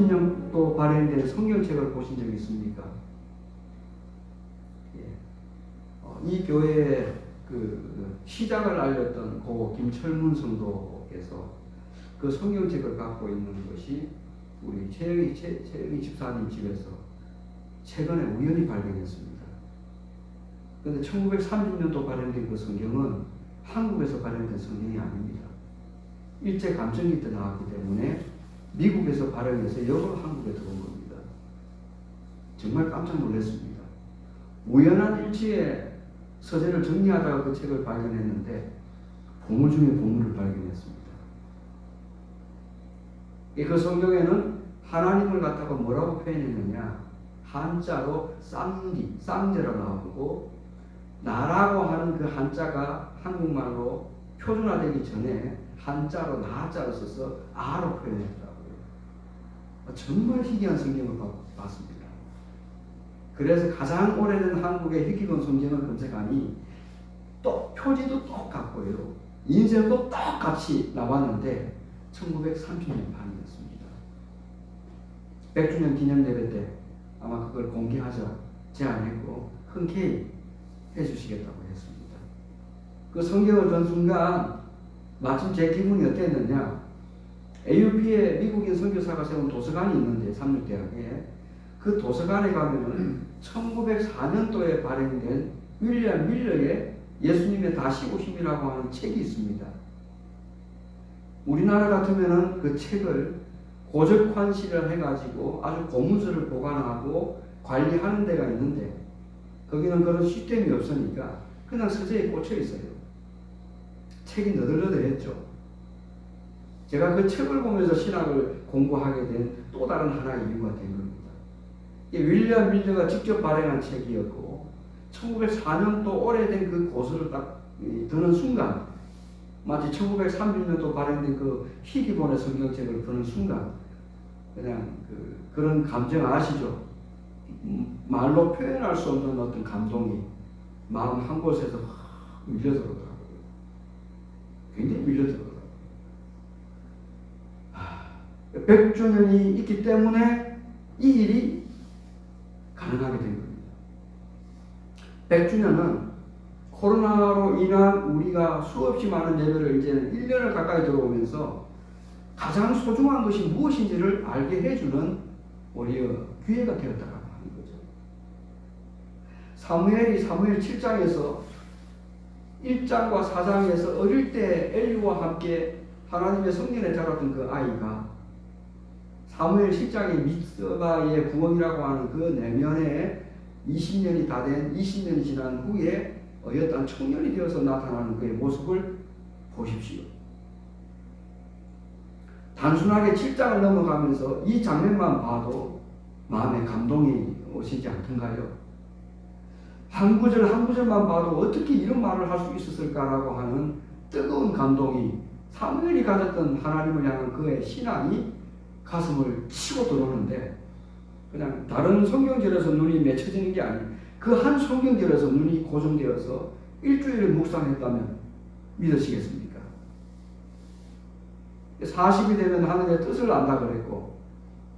30년도 발행된 성경책을 보신 적 있습니까? 예. 이 교회의 그 시작을 알렸던 고 김철문 성도께서 그 성경책을 갖고 있는 것이 우리 최영희 집사님 집에서 최근에 우연히 발견했습니다. 그런데 1930년도 발행된 그 성경은 한국에서 발행된 성경이 아닙니다. 일제 감정이 때 나왔기 때문에 미국에서 발행해서 역으로 한국에 들어온 겁니다. 정말 깜짝 놀랐습니다. 우연한 일치에 서재를 정리하다가 그 책을 발견했는데 보물 중에 보물을 발견했습니다. 그 성경에는 하나님을 갖다가 뭐라고 표현했느냐, 한자로 쌍제라고 나오고, 나라고 하는 그 한자가 한국말로 표준화되기 전에 한자로 나자로 써서 아로 표현했더라고요. 정말 희귀한 성경을 봤습니다. 그래서 가장 오래된 한국의 희귀본 성경을 검색하니 또 표지도 똑같고요, 인쇄도 똑같이 나왔는데 1930년 반이었습니다. 100주년 기념 예배 때 아마 그걸 공개하자 제안했고 흔쾌히 해주시겠다고 했습니다. 그 성경을 든 순간 마침 제 기분이 어땠느냐, AUP에 미국인 선교사가 세운 도서관이 있는데 삼육대학에, 그 도서관에 가면은 1904년도에 발행된 윌리엄 밀러의 예수님의 다시 오심이라고 하는 책이 있습니다. 우리나라 같으면은 그 책을 고적환시를 해가지고 아주 고문서를 보관하고 관리하는 데가 있는데 거기는 그런 시스템이 없으니까 그냥 서재에 꽂혀 있어요. 책이 너덜너덜했죠. 제가 그 책을 보면서 신학을 공부하게 된 또 다른 하나의 이유가 된 겁니다. 이 윌리엄 밀러가 직접 발행한 책이었고 1904년도 오래된 그 고서를 딱 드는 순간, 마치 1930년도 발행된 그 희귀본의 성경책을 드는 순간 그냥 그런 감정 아시죠? 말로 표현할 수 없는 어떤 감동이 마음 한 곳에서 밀려들어오더라고요. 굉장히 밀려들어오더라고요. 100주년이 있기 때문에 이 일이 가능하게 된 겁니다. 100주년은 코로나로 인한 우리가 수없이 많은 예배를 이제는 1년을 가까이 들어오면서 가장 소중한 것이 무엇인지를 알게 해주는 우리의 기회가 되었다고 하는 거죠. 사무엘이 사무엘 7장에서 1장과 4장에서 어릴 때 엘리와 함께 하나님의 성전에 자랐던 그 아이가 사무엘 10장의 미스바의 구원이라고 하는 그 내면에 20년이 다 된 20년이 지난 후에 어엿한 청년이 되어서 나타나는 그의 모습을 보십시오. 단순하게 7장을 넘어가면서 이 장면만 봐도 마음에 감동이 오시지 않던가요? 한 구절 한 구절만 봐도 어떻게 이런 말을 할 수 있었을까라고 하는 뜨거운 감동이, 사무엘이 가졌던 하나님을 향한 그의 신앙이 가슴을 치고 들어오는데, 그냥 다른 성경절에서 눈이 맺혀지는 게 아니에요. 그 한 성경절에서 눈이 고정되어서 일주일을 묵상했다면 믿으시겠습니까? 40이 되면 하늘의 뜻을 안다 그랬고,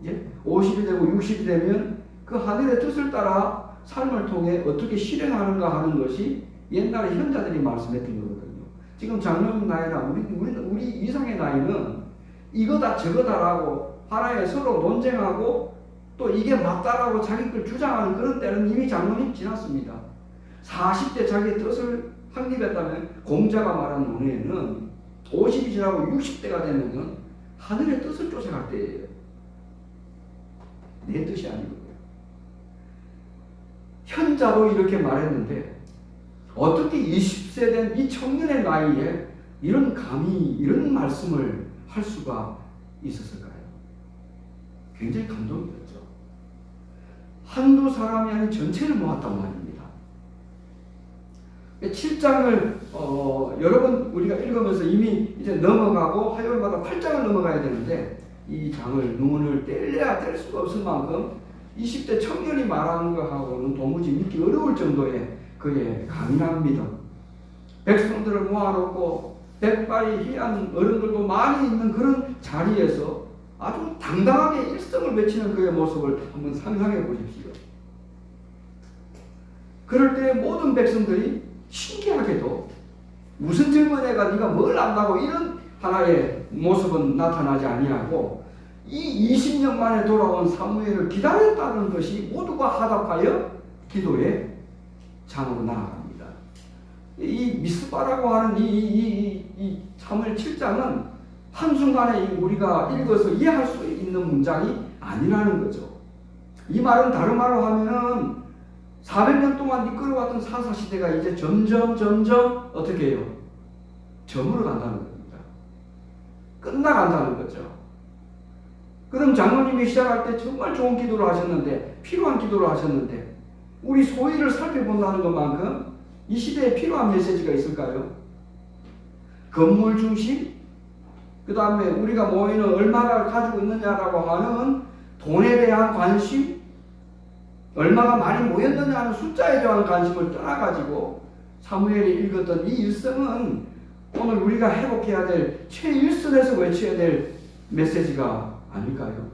이제 50이 되고 60이 되면 그 하늘의 뜻을 따라 삶을 통해 어떻게 실행하는가 하는 것이 옛날에 현자들이 말씀했던 거거든요. 지금 장로님 나이나 우리 이상의 나이는 이거다 저거다라고 하나에 서로 논쟁하고 또 이게 맞다라고 자기 걸 주장하는 그런 때는 이미 장로님 지났습니다. 40대 자기의 뜻을 확립했다면 공자가 말한 논의에는 50이 지나고 60대가 되면은 하늘의 뜻을 쫓아갈 때예요. 내 뜻이 아니고요. 현자도 이렇게 말했는데 어떻게 20세 된 이 청년의 나이에 감히 이런 말씀을 할 수가 있었을까요? 굉장히 감동이었죠. 한두 사람이 아닌 전체를 모았단 말입니다. 7장을 여러분 우리가 읽으면서 이미 이제 넘어가고 화요일마다 8장을 넘어가야 되는데 이 장을 눈을 뗄래야 뗄 수가 없을 만큼 20대 청년이 말하는 것하고는 도무지 믿기 어려울 정도의 그의 강인한 믿음, 백성들을 모아놓고 백발이 희한 어른들도 많이 있는 그런 자리에서 아주 당당하게 일성을 외치는 그의 모습을 한번 상상해 보십시오. 그럴 때 모든 백성들이 신기하게도 무슨 젊은 애가 네가 뭘 안다고 이런 하나의 모습은 나타나지 아니하고 이 20년 만에 돌아온 사무엘을 기다렸다는 것이 모두가 화답하여 기도의 장으로 나아갑니다. 이 미스바라고 하는 이 사무엘 7장은 한순간에 우리가 읽어서 이해할 수 있는 문장이 아니라는 거죠. 이 말은 다른 말로 하면은 400년 동안 이끌어왔던 사사시대가 이제 점점 어떻게 해요? 저물어 간다는 겁니다. 끝나간다는 거죠. 그럼 장로님이 시작할 때 정말 좋은 기도를 하셨는데, 필요한 기도를 하셨는데, 우리 소위를 살펴본다는 것만큼 이 시대에 필요한 메시지가 있을까요? 건물 중심, 그 다음에 우리가 모이는 얼마가 가지고 있느냐라고 하는 돈에 대한 관심, 얼마가 많이 모였느냐 하는 숫자에 대한 관심을 떠나가지고 사무엘이 읽었던 이 일성은 오늘 우리가 회복해야 될 최일선에서 외쳐야 될 메시지가 아닐까요?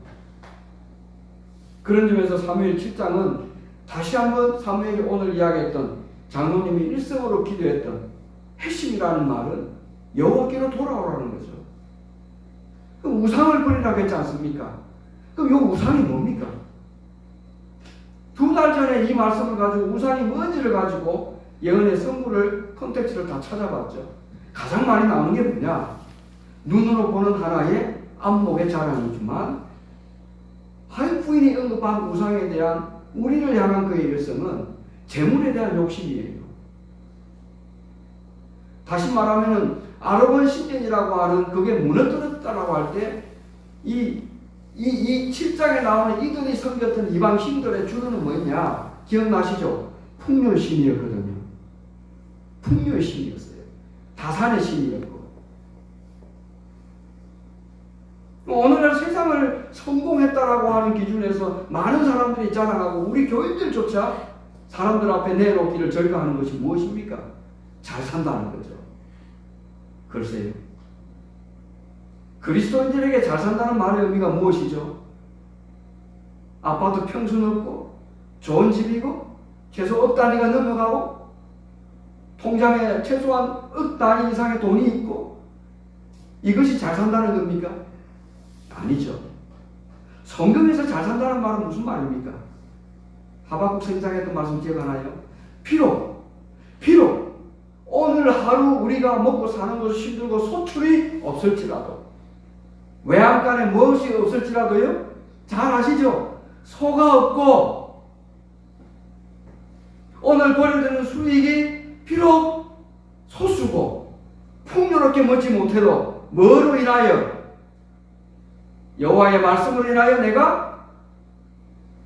그런 점에서 사무엘 7장은 다시 한번 사무엘이 오늘 이야기했던 장로님이 일성으로 기도했던 핵심이라는 말은 여호와께로 돌아오라는 거죠. 그럼 우상을 버리라고 했지 않습니까? 그럼 이 우상이 뭡니까? 2달 전에 이 말씀을 가지고 우상이 뭔지를 가지고 예언의 성구를 컨텍스트를 다 찾아봤죠. 가장 많이 나오는 게 뭐냐? 눈으로 보는 하나의 안목의 자랑이지만 하위 부인이 언급한 우상에 대한 우리를 향한 그의 일성은 재물에 대한 욕심이에요. 다시 말하면 아르곤 신전이라고 하는 그게 무너뜨렸다라고 할 때 이 7장에 나오는 이들이 섬겼던 이방 신들의 주로는 뭐였냐? 기억나시죠? 풍요의 신이었거든요. 풍요의 신이었어요. 다산의 신이었고. 오늘날 세상을 성공했다라고 하는 기준에서 많은 사람들이 자랑하고 우리 교인들조차 사람들 앞에 내놓기를 절거하는 것이 무엇입니까? 잘 산다는 거죠. 글쎄요. 그리스도인들에게 잘 산다는 말의 의미가 무엇이죠? 아파트 평수 넓고 좋은 집이고 최소 억 단위가 넘어가고 통장에 최소한 억 단위 이상의 돈이 있고 이것이 잘 산다는 겁니까? 아니죠. 성경에서 잘 산다는 말은 무슨 말입니까? 하박국 선지자가 말씀 기억하나요? 비록 오늘 하루 우리가 먹고 사는 것이 힘들고 소출이 없을지라도 외양간에 무엇이 없을지라도요? 잘 아시죠? 소가 없고 오늘 벌어지는 수익이 비록 소수고 풍요롭게 먹지 못해도 뭐로 인하여? 여호와의 말씀으로 인하여 내가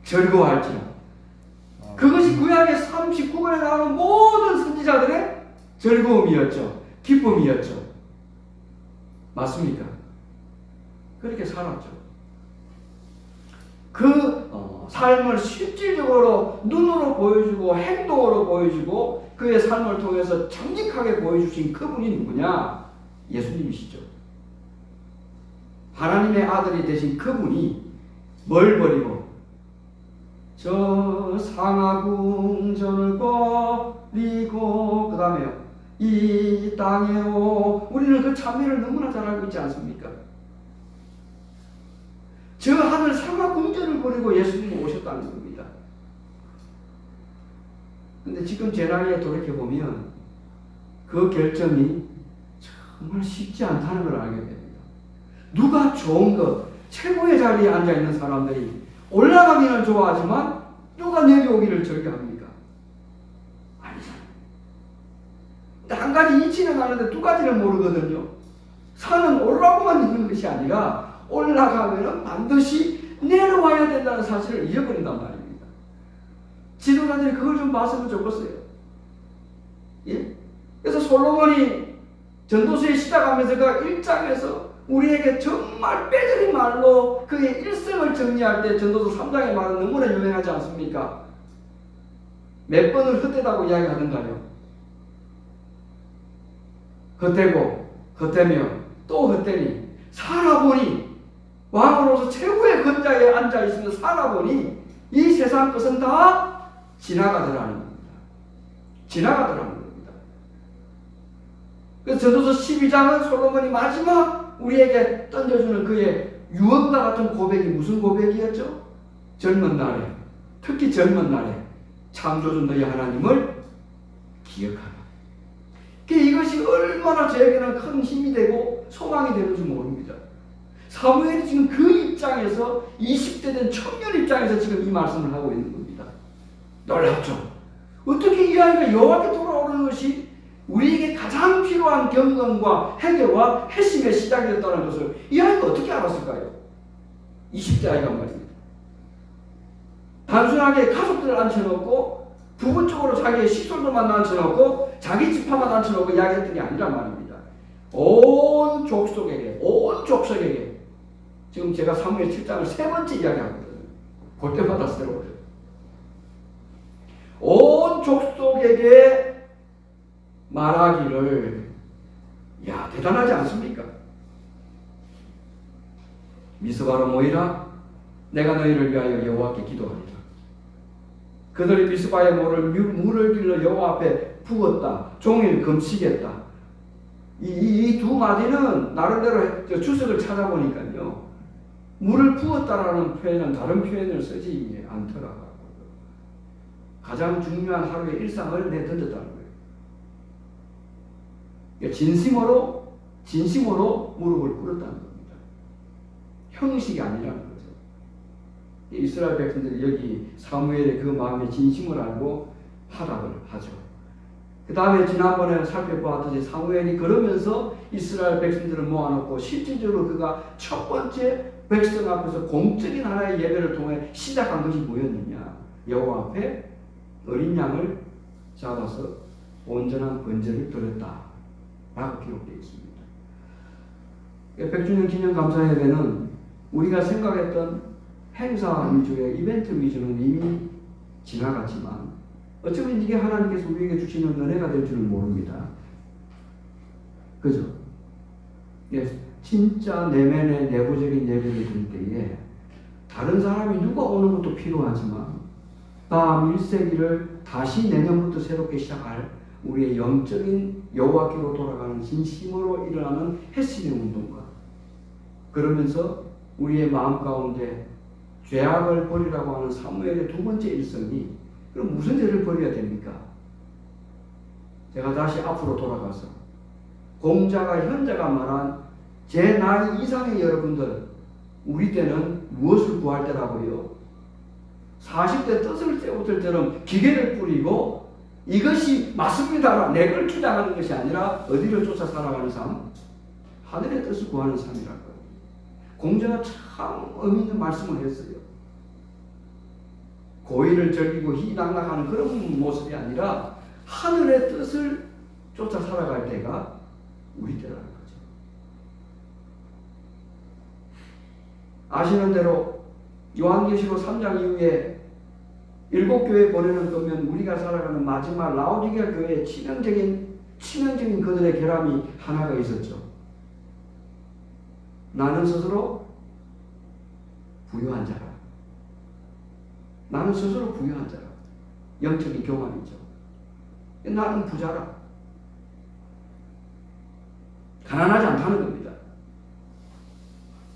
즐거워할지라. 그것이 구약의 39권에 나오는 모든 선지자들의 즐거움이었죠. 기쁨이었죠. 맞습니까? 그렇게 살았죠. 그 삶을 실질적으로 눈으로 보여주고 행동으로 보여주고 그의 삶을 통해서 정직하게 보여주신 그분이 누구냐? 예수님이시죠. 하나님의 아들이 되신 그분이 뭘 버리고 저 상하궁전을 버리고 그 다음에요. 이 땅에 오 우리는 그 참회를 너무나 잘 알고 있지 않습니까? 저 하늘 상하궁전을 버리고 예수님이 오셨다는 겁니다. 근데 지금 제 나이에 돌이켜보면 그 결정이 정말 쉽지 않다는 걸 알게 됩니다. 누가 좋은 것, 최고의 자리에 앉아있는 사람들이 올라가기는 좋아하지만 누가 내려오기를 즐겨합니까? 아니잖아요. 근데 한 가지 이치는 아는데 두 가지를 모르거든요. 산은 올라가고만 있는 것이 아니라 올라가면 반드시 내려와야 된다는 사실을 잊어버린단 말입니다. 지도자들이 그걸 좀 봤으면 좋겠어요. 예? 그래서 솔로몬이 전도서에 시작하면서 그 1장에서 우리에게 정말 빼저린 말로 그의 일생을 정리할 때 전도서 3장의 말은 너무나 유명하지 않습니까? 몇 번을 헛되다고 이야기하던가요? 헛되고 헛되며 또 헛되니 살아보니 왕으로서 최고의 권좌에 앉아 있으며 살아보니 이 세상 것은 다 지나가더라는 겁니다. 지나가더라는 겁니다. 그래서 전도서 12장은 솔로몬이 마지막 우리에게 던져주는 그의 유언과 같은 고백이 무슨 고백이었죠? 젊은 날에, 특히 젊은 날에 창조주 너희 하나님을 기억하라. 이것이 얼마나 저에게는 큰 힘이 되고 소망이 되는지 모릅니다. 사무엘이 지금 그 입장에서 20대 된 청년 입장에서 지금 이 말씀을 하고 있는 겁니다. 놀랍죠? 어떻게 이 아이가 여호와께 돌아오는 것이 우리에게 가장 필요한 경건과 회개와 회심의 시작이었다는 것을 이 아이가 어떻게 알았을까요? 20대 아이가 말입니다. 단순하게 가족들을 앉혀놓고 부분적으로 자기의 식솔들만 앉혀놓고 자기 지파만 앉혀놓고 이야기했던 게 아니란 말입니다. 온 족속에게, 온 족속에게. 지금 제가 사무엘 7장을 3번째 이야기하거든요. 볼 때마다 새로워요. 온 족속에게 말하기를, 야, 대단하지 않습니까? 미스바로 모이라, 내가 너희를 위하여 여호와께 기도하리라. 그들이 미스바의 물을 길러 여호와 앞에 부었다. 종일 금치겠다. 이 두 마디는 나름대로 주석을 찾아보니까요, 물을 부었다라는 표현은 다른 표현을 쓰지 않더라고요. 가장 중요한 하루의 일상을 내던졌다는 거예요. 진심으로 무릎을 꿇었다는 겁니다. 형식이 아니라는 거죠. 이스라엘 백성들이 여기 사무엘의 그 마음의 진심을 알고 하답을 하죠. 그 다음에 지난번에 살펴보았듯이 사무엘이 그러면서 이스라엘 백성들을 모아놓고 실질적으로 그가 첫 번째 백성 앞에서 공적인 하나의 예배를 통해 시작한 것이 뭐였느냐? 여호와 앞에 어린 양을 잡아서 온전한 번제를 드렸다 라고 기록되어 있습니다. 백주년 기념 감사 예배는 우리가 생각했던 행사 위주의 이벤트 위주는 이미 지나갔지만 어쩌면 이게 하나님께서 우리에게 주시는 은혜가 될 줄은 모릅니다. 그죠? 진짜 내면의 내부적인 예배를 드릴 때에 다른 사람이 누가 오는 것도 필요하지만 다음 1세기를 다시 내년부터 새롭게 시작할 우리의 영적인 여호와께로 돌아가는 진심으로 일어나는 회심의 운동과 그러면서 우리의 마음 가운데 죄악을 버리라고 하는 사무엘의 두 번째 일성이 그럼 무슨 죄를 버려야 됩니까? 제가 다시 앞으로 돌아가서 공자가 현자가 말한 제 나이 이상의 여러분들 우리 때는 무엇을 구할 때라고요? 40대 뜻을 세우들 때는 기계를 뿌리고 이것이 맞습니다 내걸 주장하는 것이 아니라 어디를 쫓아 살아가는 삶? 하늘의 뜻을 구하는 삶이라고요. 공자가 참 의미 있는 말씀을 했어요. 고의를 즐기고 희당락하는 그런 모습이 아니라 하늘의 뜻을 쫓아 살아갈 때가 우리 때라는 거죠. 아시는 대로 요한계시록 3장 이후에 7교회 보내는 거면 우리가 살아가는 마지막 라오디게아 교회의 치명적인 그들의 결함이 하나가 있었죠. 나는 스스로 부유한 자라. 나는 스스로 부유한 자라. 영적인 교만이죠. 나는 부자라. 가난하지 않다는 겁니다.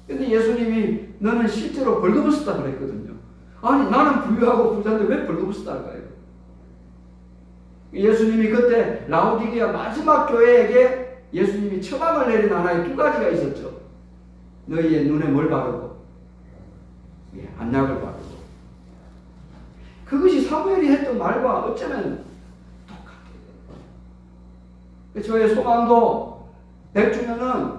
근데 예수님이 너는 실제로 벌금을 썼다 그랬거든요. 아니 나는 부유하고 부자인데 왜 벌금을 썼다 할까요? 예수님이 그때 라오디게아 마지막 교회에게 예수님이 처방을 내린 하나의 두 가지가 있었죠. 너희의 눈에 뭘 바르고 안약을 바르고. 그것이 사무엘이 했던 말과 어쩌면 똑같아요. 저의 소망도 100주년은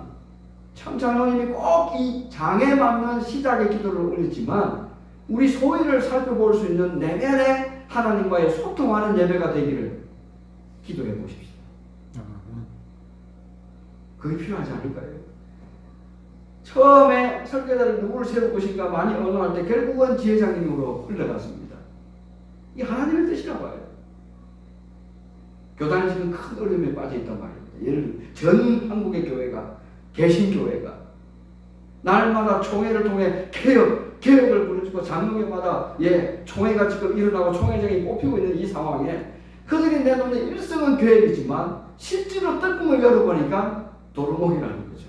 참 장로님이 꼭 이 장에 맞는 시작의 기도를 올렸지만 우리 소위를 살펴볼 수 있는 내면의 하나님과의 소통하는 예배가 되기를 기도해 보십시오. 그게 필요하지 않을까요? 처음에 설교자를 누구를 세울 것인가 많이 언어할 때 결국은 지회장님으로 흘러갔습니다. 이게 하나님의 뜻이라고 해요. 교단이 지금 큰 어려움에 빠져 있단 말입니다. 예를 들어 전 한국의 교회가 개신교회가 날마다 총회를 통해 개혁을 부르짖고 장로교마다 총회가 지금 일어나고 총회장이 뽑히고 있는 이 상황에 그들이 내놓는 일성은 계획이지만 실제로 떡국을 열어보니까 도루묵이라는 거죠.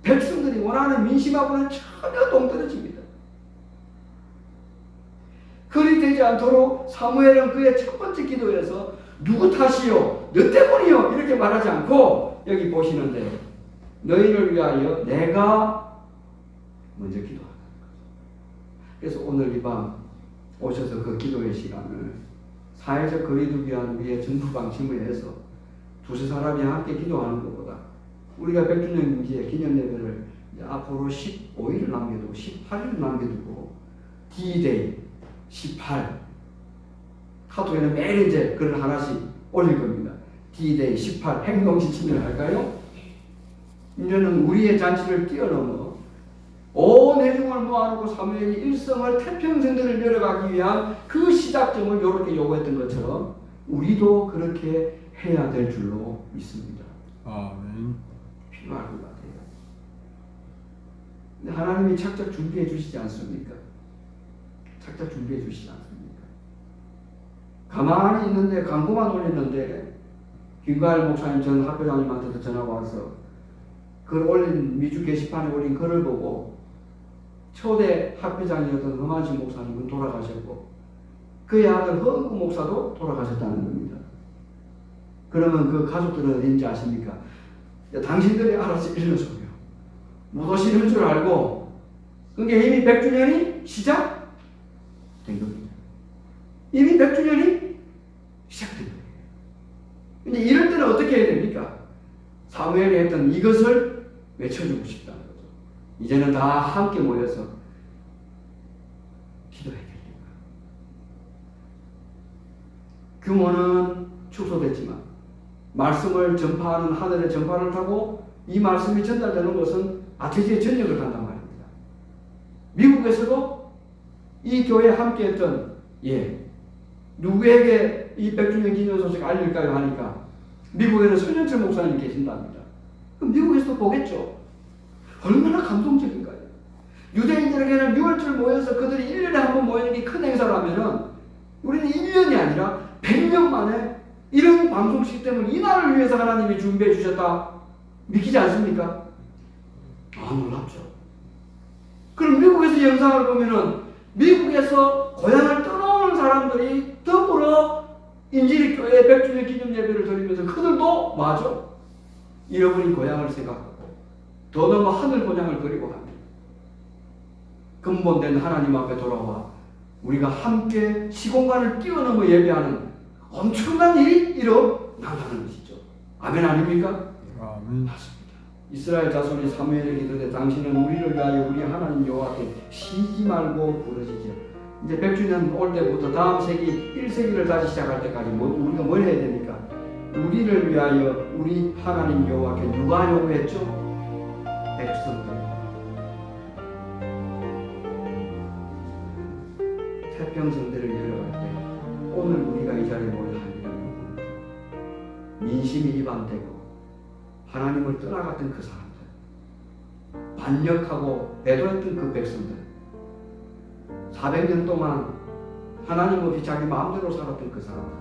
백성들이 원하는 민심하고는 전혀 동떨어집니다. 그리 되지 않도록 사무엘은 그의 첫 번째 기도에서 누구 탓이요? 너 때문이요? 이렇게 말하지 않고 여기 보시는데 너희를 위하여 내가 먼저 기도하는 거죠. 그래서 오늘 이 밤 오셔서 그 기도의 시간을 사회적 거리두기 위한 우리의 전부 방침을 해서 두세 사람이 함께 기도하는 것보다 우리가 100주년 기념 예배를 앞으로 15일을 남겨두고 18일을 남겨두고 D-Day 18 카톡에는 매일 이제 글을 하나씩 올릴 겁니다. D-Day 18 행동지침을 할까요? 이제는 우리의 잔치를 뛰어넘어 온 회중을 모아놓고 사무엘이 일성을 태평성대를 열어가기 위한 그 시작점을 이렇게 요구했던 것처럼 우리도 그렇게 해야 될 줄로 믿습니다. 아멘. 필요할 것 같아요. 근데 하나님이 착착 준비해 주시지 않습니까? 착착 준비해 주시지 않습니까? 가만히 있는데 광고만 올리는데 김가일 목사님 전 학교장님한테도 전화가 와서 글 올린 미주 게시판에 올린 글을 보고 초대 학교장이었던 허만식 목사님은 돌아가셨고 그의 아들 허은구 목사도 돌아가셨다는 겁니다. 그러면 그 가족들은 어딘지 아십니까? 당신들이 알아서 일러줘요. 못 오시는 줄 알고 그게 이미 100주년이 시작된 겁니다. 이미 100주년이 시작된 거예요. 근데 이럴 때는 어떻게 해야 됩니까? 사무엘이 했던 이것을 외쳐주고 싶다는 거죠. 이제는 다 함께 모여서 기도해야 됩니다. 규모는 축소됐지만 말씀을 전파하는 하늘의 전파를 타고 이 말씀이 전달되는 것은 아태지의 전역을 간단 말입니다. 미국에서도 이 교회에 함께했던 누구에게 이 100주년 기념 소식 알릴까요 하니까 미국에는 손현철 목사님 계신답니다. 그럼 미국에서도 보겠죠. 얼마나 감동적인가요? 유대인들에게는 6월절 모여서 그들이 1년에 한 번 모이는 게 큰 행사라면은 우리는 1년이 아니라 100년 만에 이런 방송 시스템을 이날을 위해서 하나님이 준비해 주셨다. 믿기지 않습니까? 놀랍죠. 그럼 미국에서 영상을 보면은 미국에서 고향을 떠나오는 사람들이 더불어 인질이 교회 100주년 기념 예배를 드리면서 그들도 맞아. 잃어버린 고향을 생각하고 더 넘어 하늘 고향을 그리고 합니다. 근본된 하나님 앞에 돌아와 우리가 함께 시공간을 뛰어넘어 예배하는 엄청난 일이 일어난다는 것이죠. 아멘 아닙니까? 아멘. 맞습니다. 이스라엘 자손이 사무엘에게 이르되 당신은 우리를 위하여 우리 하나님 여호와께 쉬지 말고 부르짖으라. 이제 100주년 올 때부터 다음 세기 1세기를 다시 시작할 때까지 우리가 뭘 해야 됩니까? 우리를 위하여 우리 하나님 여호와께 누가 요구했죠? 백성들. 태평성대를 열어갈 때 오늘 우리가 이 자리에 모여 하면 민심이 이반되고 하나님을 떠나갔던 그 사람들, 반역하고 배도했던 그 백성들, 400년 동안 하나님 없이 자기 마음대로 살았던 그 사람들,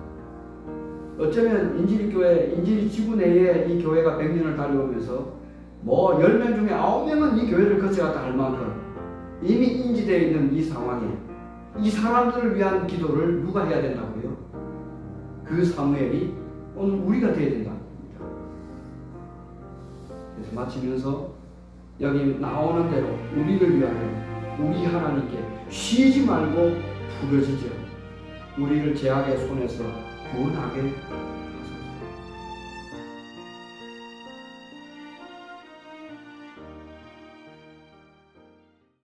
어쩌면 인질이 지구 내에 이 교회가 100년을 달려오면서 10명 중에 9명은 이 교회를 거쳐갔다 할 만큼 이미 인지되어 있는 이 상황에 이 사람들을 위한 기도를 누가 해야 된다고요? 그 사무엘이 오늘 우리가 되어야 된다는 겁니다. 그래서 마치면서 여기 나오는 대로 우리를 위하여 우리 하나님께 쉬지 말고 부르짖어 우리를 죄악의 손에서 구원하게